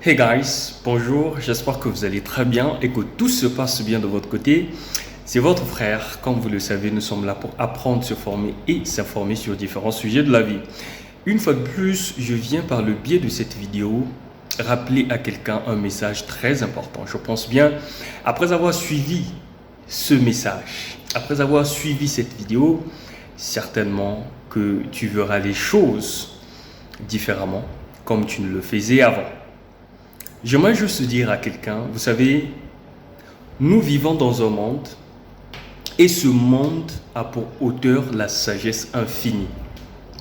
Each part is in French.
Hey guys, bonjour, j'espère que vous allez très bien et que tout se passe bien de votre côté. C'est votre frère, comme vous le savez, nous sommes là pour apprendre, se former et s'informer sur différents sujets de la vie. Une fois de plus, je viens par le biais de cette vidéo rappeler à quelqu'un un message très important. Je pense bien, après avoir suivi ce message, après avoir suivi cette vidéo, certainement que tu verras les choses différemment comme tu ne le faisais avant. J'aimerais juste dire à quelqu'un, vous savez, nous vivons dans un monde et ce monde a pour auteur la sagesse infinie,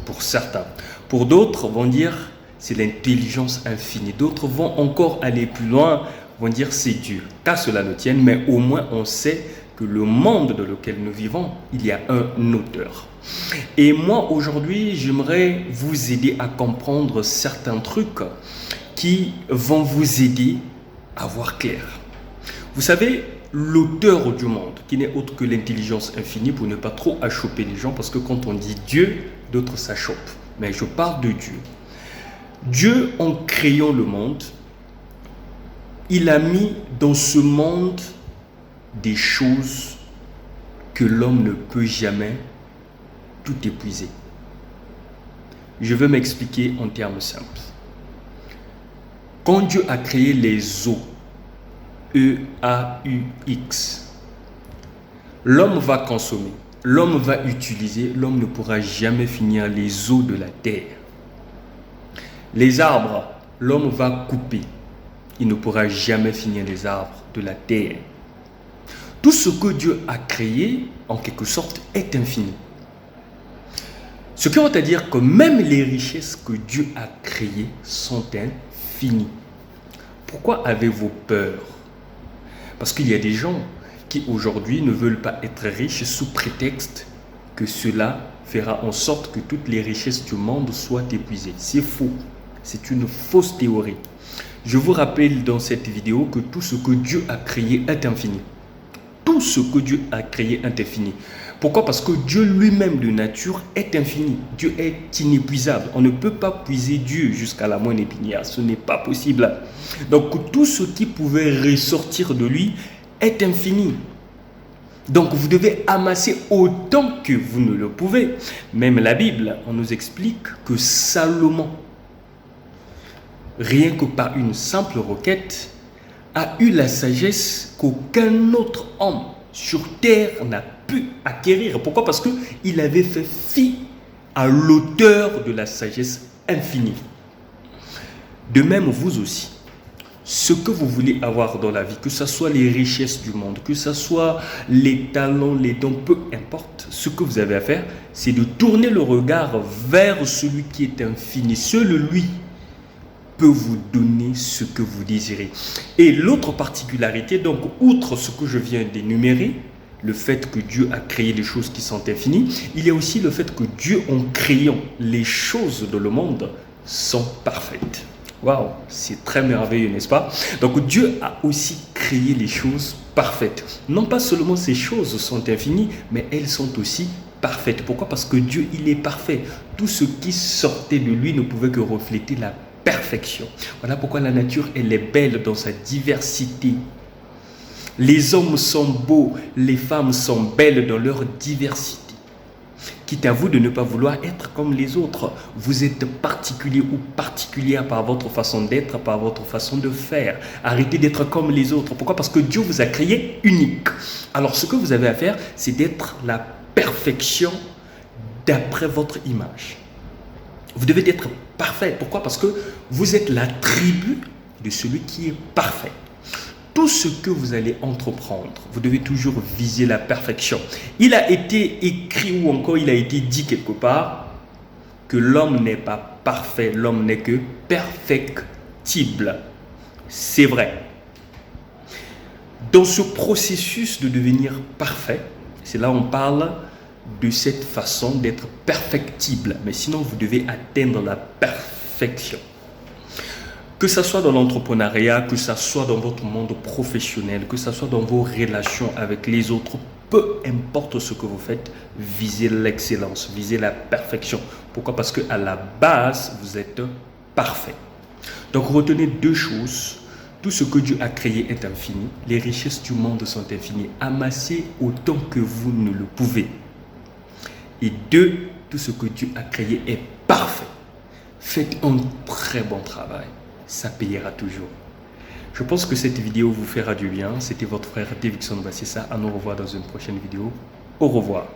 pour certains. Pour d'autres, vont dire c'est l'intelligence infinie. D'autres vont encore aller plus loin, vont dire c'est Dieu. Qu'à cela ne tienne, mais au moins on sait que le monde dans lequel nous vivons, il y a un auteur. Et moi, aujourd'hui, j'aimerais vous aider à comprendre certains trucs qui vont vous aider à voir clair. Vous savez, l'auteur du monde, qui n'est autre que l'intelligence infinie, pour ne pas trop achoper les gens, parce que quand on dit Dieu, d'autres s'achoppent. Mais je parle de Dieu. Dieu, en créant le monde, il a mis dans ce monde des choses que l'homme ne peut jamais tout épuiser. Je veux m'expliquer en termes simples. Quand Dieu a créé les eaux, E-A-U-X, l'homme va consommer, l'homme va utiliser, l'homme ne pourra jamais finir les eaux de la terre. Les arbres, l'homme va couper, il ne pourra jamais finir les arbres de la terre. Tout ce que Dieu a créé, en quelque sorte, est infini. Ce qui veut dire que même les richesses que Dieu a créées sont infinies. Pourquoi avez-vous peur? Parce qu'il y a des gens qui aujourd'hui ne veulent pas être riches sous prétexte que cela fera en sorte que toutes les richesses du monde soient épuisées. C'est faux. C'est une fausse théorie. Je vous rappelle dans cette vidéo que tout ce que Dieu a créé est infini. Tout ce que Dieu a créé est infini. Pourquoi? Parce que Dieu lui-même de nature est infini. Dieu est inépuisable. On ne peut pas puiser Dieu jusqu'à la moindre épinière. Ce n'est pas possible. Donc tout ce qui pouvait ressortir de lui est infini. Donc vous devez amasser autant que vous ne le pouvez. Même la Bible, on nous explique que Salomon, rien que par une simple requête, a eu la sagesse qu'aucun autre homme sur terre n'a pu acquérir. Pourquoi? Parce qu'il avait fait fi à l'auteur de la sagesse infinie. De même, vous aussi, ce que vous voulez avoir dans la vie, que ce soit les richesses du monde, que ce soit les talents, les dons, peu importe, ce que vous avez à faire, c'est de tourner le regard vers celui qui est infini. Seul lui peut vous donner ce que vous désirez. Et l'autre particularité, donc, outre ce que je viens d'énumérer, le fait que Dieu a créé les choses qui sont infinies, il y a aussi le fait que Dieu, en créant les choses dans le monde, sont parfaites. Waouh, c'est très merveilleux, n'est-ce pas? Donc Dieu a aussi créé les choses parfaites. Non pas seulement ces choses sont infinies, mais elles sont aussi parfaites. Pourquoi? Parce que Dieu, il est parfait. Tout ce qui sortait de lui ne pouvait que refléter la perfection. Voilà pourquoi la nature, elle est belle dans sa diversité. Les hommes sont beaux, les femmes sont belles dans leur diversité. Quitte à vous de ne pas vouloir être comme les autres. Vous êtes particulier ou particulière par votre façon d'être, par votre façon de faire. Arrêtez d'être comme les autres. Pourquoi? Parce que Dieu vous a créé unique. Alors ce que vous avez à faire, c'est d'être la perfection d'après votre image. Vous devez être parfait. Pourquoi? Parce que vous êtes la tribu de celui qui est parfait. Tout ce que vous allez entreprendre, vous devez toujours viser la perfection. Il a été écrit ou encore il a été dit quelque part que l'homme n'est pas parfait, l'homme n'est que perfectible. C'est vrai. Dans ce processus de devenir parfait, c'est là où on parle de cette façon d'être perfectible. Mais sinon, vous devez atteindre la perfection. Que ce soit dans l'entrepreneuriat, que ce soit dans votre monde professionnel, que ce soit dans vos relations avec les autres, peu importe ce que vous faites, visez l'excellence, visez la perfection. Pourquoi? Parce qu'à la base, vous êtes parfait. Donc retenez deux choses. Tout ce que Dieu a créé est infini. Les richesses du monde sont infinies. Amassez autant que vous ne le pouvez. Et deux, tout ce que Dieu a créé est parfait. Faites un très bon travail. Ça payera toujours. Je pense que cette vidéo vous fera du bien. C'était votre frère Davidson Bassissa. À nous revoir dans une prochaine vidéo. Au revoir.